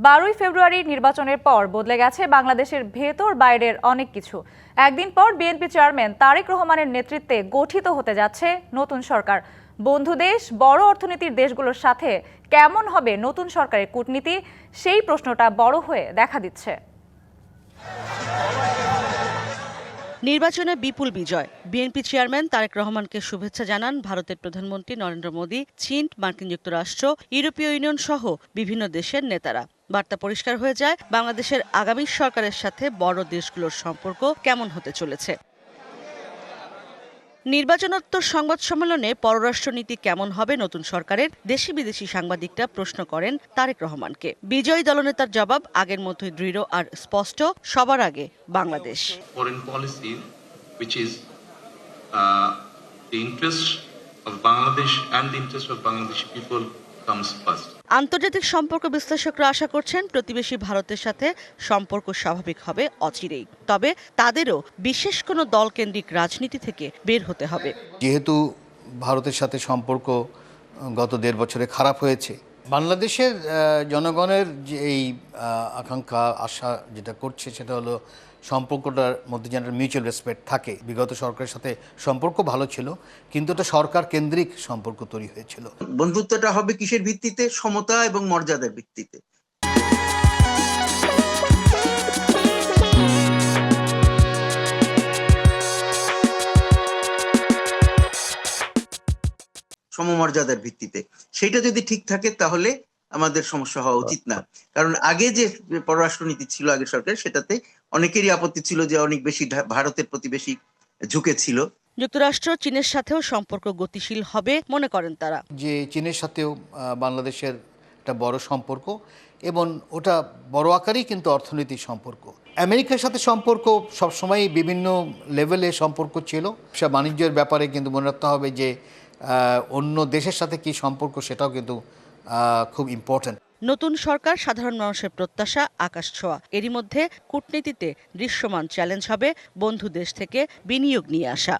12ই ফেব্রুয়ারি নির্বাচনের পর বদলে গেছে বাংলাদেশের ভেতর বাইরের অনেক কিছু। একদিন পর বিএনপি চেয়ারম্যান তারেক রহমানের নেতৃত্বে গঠিত হতে যাচ্ছে নতুন সরকার। বন্ধু দেশ, বড় অর্থনীতির দেশগুলোর সাথে কেমন হবে নতুন সরকারের কূটনীতি, সেই প্রশ্নটা বড় হয়ে দেখা দিচ্ছে। নির্বাচনে বিপুল বিজয়, বিএনপি চেয়ারম্যান তারেক রহমানকে শুভেচ্ছা জানান ভারতের প্রধানমন্ত্রী নরেন্দ্র মোদী, চীন, মার্কিন যুক্তরাষ্ট্র, ইউরোপীয় ইউনিয়ন সহ বিভিন্ন দেশের নেতারা। বার্তা পরিষ্কার হয়ে যায়, বাংলাদেশের আগামী সরকারের সাথে বড় দেশগুলোর সম্পর্ক কেমন হতে চলেছে। নির্বাচনোত্তর সংবাদ সম্মেলনে পররাষ্ট্রনীতি কেমন হবে নতুন সরকারের, দেশি বিদেশি সাংবাদিকরা প্রশ্ন করেন তারেক রহমানকে। বিজয়ী দলনেতার জবাব আগের মতোই দৃঢ় আর স্পষ্ট, সবার আগে Bangladesh. Foreign policy, which is the interest of Bangladesh and the interest of Bangladeshi people comes first. আন্তর্জাতিক সম্পর্ক বিশ্লেষকরা আশা করছেন প্রতিবেশী ভারতের সাথে সম্পর্ক স্বাভাবিক হবে অচিরেই। তবে তাদেরও বিশেষ কোনো দলকেন্দ্রিক রাজনীতি থেকে বের হতে হবে। যেহেতু ভারতের সাথে সম্পর্ক গত 1.5 বছরে খারাপ হয়েছে, বাংলাদেশের জনগণের যে এই আকাঙ্ক্ষা আশা যেটা করছে সেটা হলো সম্পর্কটার মধ্যে যেন মিউচুয়াল রেসপেক্ট থাকে। বিগত সরকারের সাথে সম্পর্ক ভালো ছিল, কিন্তু এটা সরকার কেন্দ্রিক সম্পর্ক তৈরি হয়েছিল। বন্ধুত্বটা হবে কিসের ভিত্তিতে? সমতা এবং মর্যাদার ভিত্তিতে। সমমর্যাদার ভিত্তিতে। সেটা যদি ঠিক থাকে তাহলে আমাদের সমস্যা হওয়া উচিত না। কারণ আগে যে পররাষ্ট্রনীতি ছিল আগের সরকার, সেটাতে অনেকেরই আপত্তি ছিল যে অনেক বেশি ভারতের প্রতি বেশি ঝুঁকেছিল। যুক্তরাষ্ট্র চীনের সাথেও সম্পর্ক গতিশীল হবে মনে করেন তারা। যে চীনের সাথেও বাংলাদেশের একটা বড় সম্পর্ক, এবং ওটা বড় আকারেই কিন্তু অর্থনৈতিক সম্পর্ক। আমেরিকার সাথে সম্পর্ক সবসময় বিভিন্ন লেভেলে সম্পর্ক ছিল। সব বাণিজ্যের ব্যাপারে কিন্তু মনে রাখতে হবে যে অন্য দেশের সাথে কি সম্পর্ক, সেটাও কিন্তু খুব ইম্পর্ট্যান্ট। নতুন সরকার সাধারণ মানুষের প্রত্যাশা আকাশ ছোঁয়া। এরই মধ্যে কূটনীতিতে দৃশ্যমান চ্যালেঞ্জ হবে বন্ধু দেশ থেকে বিনিয়োগ নিয়ে আসা।